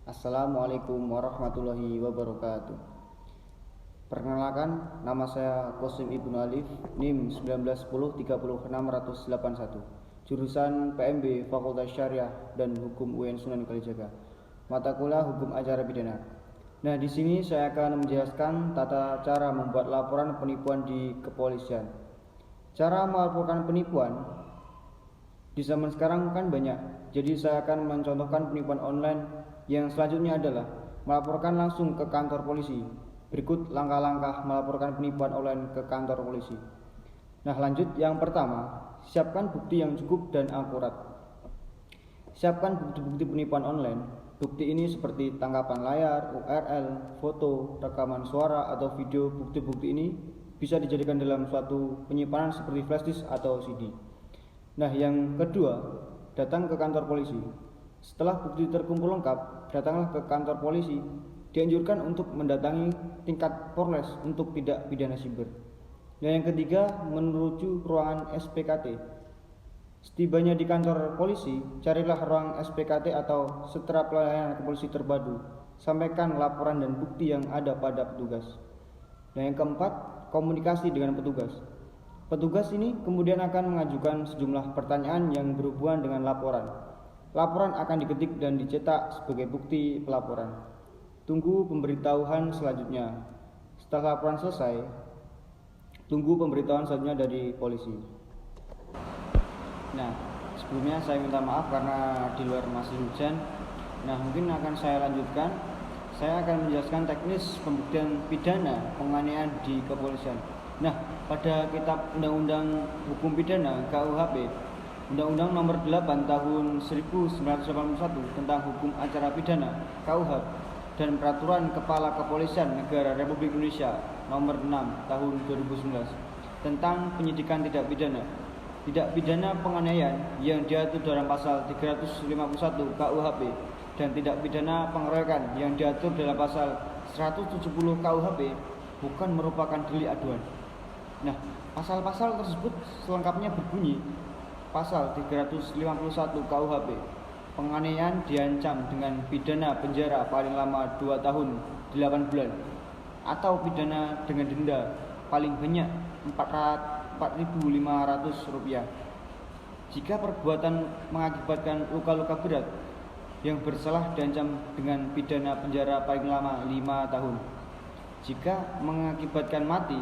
Assalamualaikum warahmatullahi wabarakatuh. Perkenalkan, nama saya Qasim Ibnu Alif, NIM 1910 30681, jurusan PMB Fakultas Syariah dan Hukum UIN Sunan Kalijaga, mata kuliah Hukum Acara Pidana. Nah, di sini saya akan menjelaskan tata cara membuat laporan penipuan di kepolisian. Cara melaporkan penipuan di zaman sekarang kan banyak, jadi saya akan mencontohkan penipuan online yang selanjutnya adalah melaporkan langsung ke kantor polisi. Berikut langkah-langkah melaporkan penipuan online ke kantor polisi. Nah, lanjut. Yang pertama, siapkan bukti yang cukup dan akurat. Siapkan bukti-bukti penipuan online. Bukti ini seperti tangkapan layar, URL, foto, rekaman suara, atau video. Bukti-bukti ini bisa dijadikan dalam suatu penyimpanan seperti flash disk atau CD. Nah, yang kedua, datang ke kantor polisi. Setelah bukti terkumpul lengkap, datanglah ke kantor polisi. Dianjurkan untuk mendatangi tingkat Polres untuk tindak pidana siber. Dan yang ketiga, menuju ruangan SPKT. Setibanya di kantor polisi, carilah ruang SPKT atau Sentra Pelayanan Polisi Terpadu. Sampaikan laporan dan bukti yang ada pada petugas. Dan yang keempat, komunikasi dengan petugas. Petugas ini kemudian akan mengajukan sejumlah pertanyaan yang berhubungan dengan laporan. Laporan akan diketik dan dicetak sebagai bukti pelaporan. Tunggu pemberitahuan selanjutnya. Setelah laporan selesai, tunggu pemberitahuan selanjutnya dari polisi. Nah, sebelumnya saya minta maaf karena di luar masih hujan. Nah, mungkin akan saya lanjutkan. Saya akan menjelaskan teknis pembuktian pidana penganiayaan di kepolisian. Nah, pada Kitab Undang-Undang Hukum Pidana KUHP, Undang-Undang Nomor 8 Tahun 1981 tentang Hukum Acara Pidana KUHP, dan Peraturan Kepala Kepolisian Negara Republik Indonesia Nomor 6 Tahun 2019 tentang penyidikan tindak pidana. Tindak pidana penganiayaan yang diatur dalam pasal 351 KUHP dan tindak pidana pengeroyokan yang diatur dalam pasal 170 KUHP bukan merupakan delik aduan. Nah, pasal-pasal tersebut selengkapnya berbunyi. Pasal 351 KUHP, penganiayaan diancam dengan pidana penjara paling lama 2 tahun 8 bulan atau pidana dengan denda paling banyak Rp4.500. Jika perbuatan mengakibatkan luka-luka berat, yang bersalah diancam dengan pidana penjara paling lama 5 tahun. Jika mengakibatkan mati,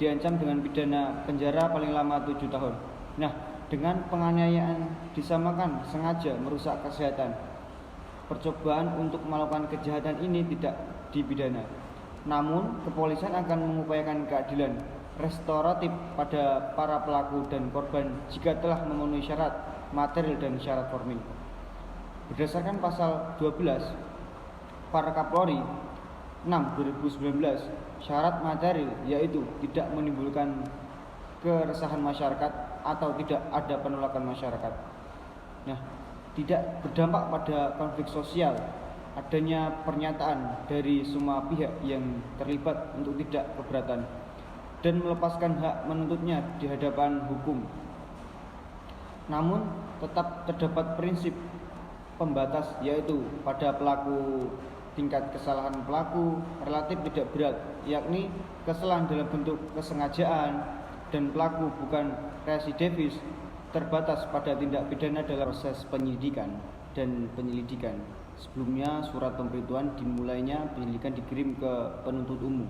diancam dengan pidana penjara paling lama 7 tahun. Nah, dengan penganiayaan disamakan sengaja merusak kesehatan. Percobaan untuk melakukan kejahatan ini tidak dipidana. Namun, kepolisian akan mengupayakan keadilan restoratif pada para pelaku dan korban jika telah memenuhi syarat material dan syarat formil. Berdasarkan pasal 12 para Kapolri 6/2019, syarat material yaitu tidak menimbulkan keresahan masyarakat atau tidak ada penolakan masyarakat. Nah, tidak berdampak pada konflik sosial, adanya pernyataan dari semua pihak yang terlibat untuk tidak keberatan dan melepaskan hak menuntutnya di hadapan hukum. Namun, tetap terdapat prinsip pembatas, yaitu pada pelaku tingkat kesalahan pelaku relatif tidak berat, yakni kesalahan dalam bentuk kesengajaan, dan pelaku bukan residivis, terbatas pada tindak pidana dalam proses penyidikan dan penyelidikan. Sebelumnya, surat pemberitahuan dimulainya penyelidikan dikirim ke penuntut umum.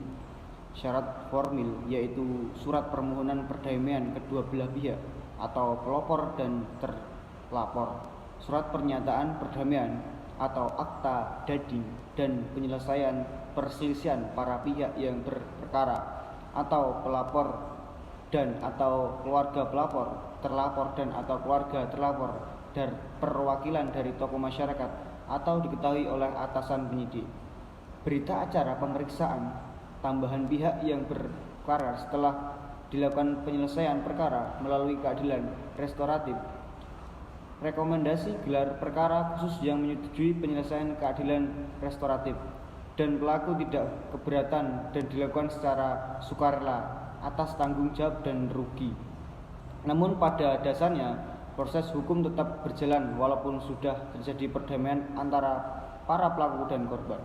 Syarat formil yaitu surat permohonan perdamaian kedua belah pihak atau pelapor dan terlapor, surat pernyataan perdamaian atau akta dadi, dan penyelesaian perselisihan para pihak yang berperkara atau pelapor dan atau keluarga pelapor, terlapor dan atau keluarga terlapor, dan perwakilan dari tokoh masyarakat atau diketahui oleh atasan penyidik. Berita acara pemeriksaan tambahan pihak yang berperkara setelah dilakukan penyelesaian perkara melalui keadilan restoratif. Rekomendasi gelar perkara khusus yang menyetujui penyelesaian keadilan restoratif dan pelaku tidak keberatan dan dilakukan secara sukarela atas tanggung jawab dan rugi. Namun pada dasarnya proses hukum tetap berjalan walaupun sudah terjadi perdamaian antara para pelaku dan korban.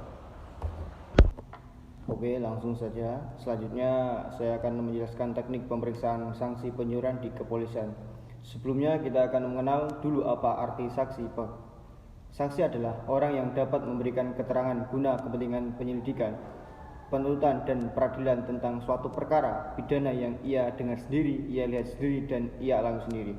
Oke, langsung saja. Selanjutnya saya akan menjelaskan teknik pemeriksaan sanksi penyuruhan di kepolisian. Sebelumnya kita akan mengenal dulu apa arti saksi. Saksi adalah orang yang dapat memberikan keterangan guna kepentingan penyelidikan, penuntutan dan peradilan tentang suatu perkara pidana yang ia dengar sendiri, ia lihat sendiri, dan ia alami sendiri.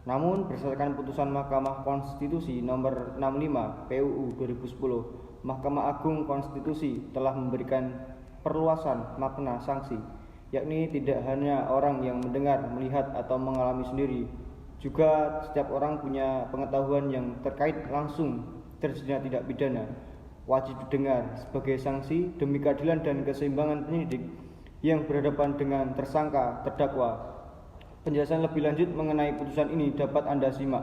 Namun berdasarkan putusan Mahkamah Konstitusi nomor 65 PUU 2010, Mahkamah Agung Konstitusi telah memberikan perluasan makna sanksi, yakni tidak hanya orang yang mendengar, melihat, atau mengalami sendiri, juga setiap orang punya pengetahuan yang terkait langsung terjadinya tindak pidana wajib didengar sebagai sanksi demi keadilan dan keseimbangan penyidik yang berhadapan dengan tersangka terdakwa. Penjelasan lebih lanjut mengenai putusan ini dapat Anda simak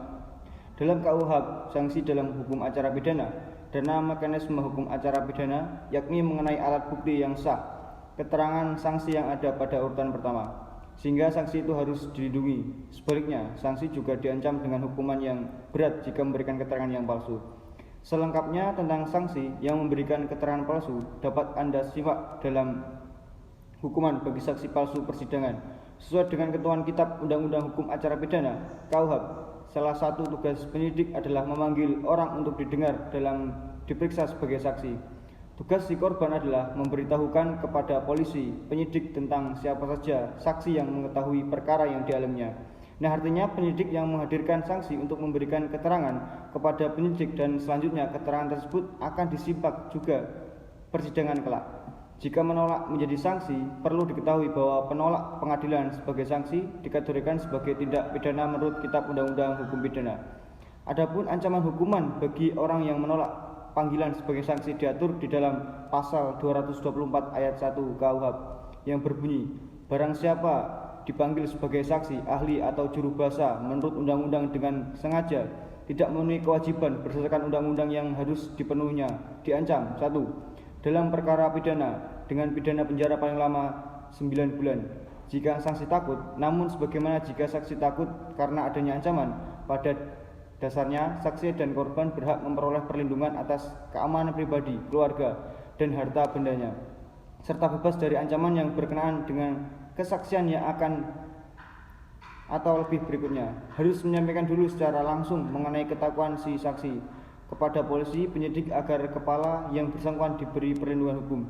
dalam KUHP sanksi dalam hukum acara pidana dan mekanisme hukum acara pidana, yakni mengenai alat bukti yang sah, keterangan sanksi yang ada pada urutan pertama, sehingga sanksi itu harus dilindungi. Sebaliknya, sanksi juga diancam dengan hukuman yang berat jika memberikan keterangan yang palsu. Selengkapnya tentang sanksi yang memberikan keterangan palsu dapat Anda simak dalam hukuman bagi saksi palsu persidangan. Sesuai dengan ketentuan Kitab Undang-Undang Hukum Acara Pidana (KUHP), salah satu tugas penyidik adalah memanggil orang untuk didengar dalam diperiksa sebagai saksi. Tugas si korban adalah memberitahukan kepada polisi, penyidik tentang siapa saja saksi yang mengetahui perkara yang dialaminya. Nah, artinya penyidik yang menghadirkan saksi untuk memberikan keterangan kepada penyidik dan selanjutnya keterangan tersebut akan disimak juga persidangan kelak. Jika menolak menjadi sanksi, perlu diketahui bahwa penolak pengadilan sebagai sanksi dikategorikan sebagai tindak pidana menurut Kitab Undang-Undang Hukum Pidana. Adapun ancaman hukuman bagi orang yang menolak panggilan sebagai sanksi diatur di dalam pasal 224 ayat 1 KUHP yang berbunyi, barang siapa dipanggil sebagai saksi, ahli atau juru bahasa menurut undang-undang dengan sengaja tidak memenuhi kewajiban berdasarkan undang-undang yang harus dipenuhinya, diancam 1. Dalam perkara pidana dengan pidana penjara paling lama 9 bulan jika saksi takut. Namun sebagaimana jika saksi takut karena adanya ancaman, pada dasarnya saksi dan korban berhak memperoleh perlindungan atas keamanan pribadi, keluarga, dan harta bendanya, serta bebas dari ancaman yang berkenaan dengan kesaksian yang akan atau lebih berikutnya. Harus menyampaikan dulu secara langsung mengenai ketakuan si saksi kepada polisi, penyidik agar kepala yang bersangkutan diberi perlindungan hukum.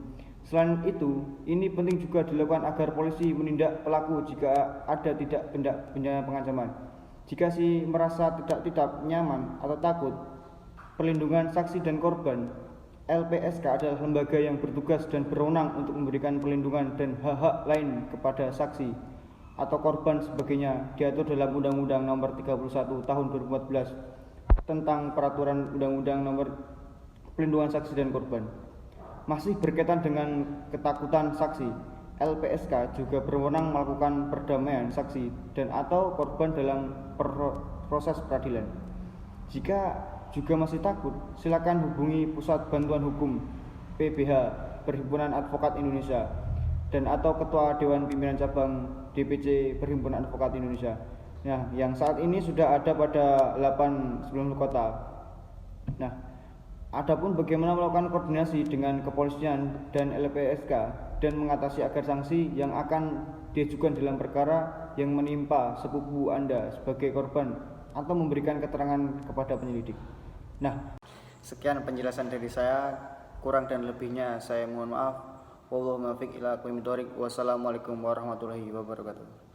Selain itu, ini penting juga dilakukan agar polisi menindak pelaku jika ada tidak benda pengancaman. Jika si merasa tidak nyaman atau takut, perlindungan saksi dan korban, LPSK adalah lembaga yang bertugas dan berwenang untuk memberikan perlindungan dan hak-hak lain kepada saksi atau korban sebagainya diatur dalam Undang-Undang Nomor 31 Tahun 2014 tentang Peraturan Undang-Undang Nomor Pelindungan Saksi dan Korban. Masih berkaitan dengan ketakutan saksi, LPSK juga berwenang melakukan perdamaian saksi dan atau korban dalam proses peradilan. Jika juga masih takut, silakan hubungi Pusat Bantuan Hukum PBH Perhimpunan Advokat Indonesia dan atau Ketua Dewan Pimpinan Cabang DPC Perhimpunan Advokat Indonesia. Nah, yang saat ini sudah ada pada 8 kota. Nah, adapun bagaimana melakukan koordinasi dengan kepolisian dan LPSK dan mengatasi agar sanksi yang akan diajukan dalam perkara yang menimpa sepupu Anda sebagai korban atau memberikan keterangan kepada penyelidik. Nah, sekian penjelasan dari saya. Kurang dan lebihnya saya mohon maaf. Wassalamualaikum warahmatullahi wabarakatuh.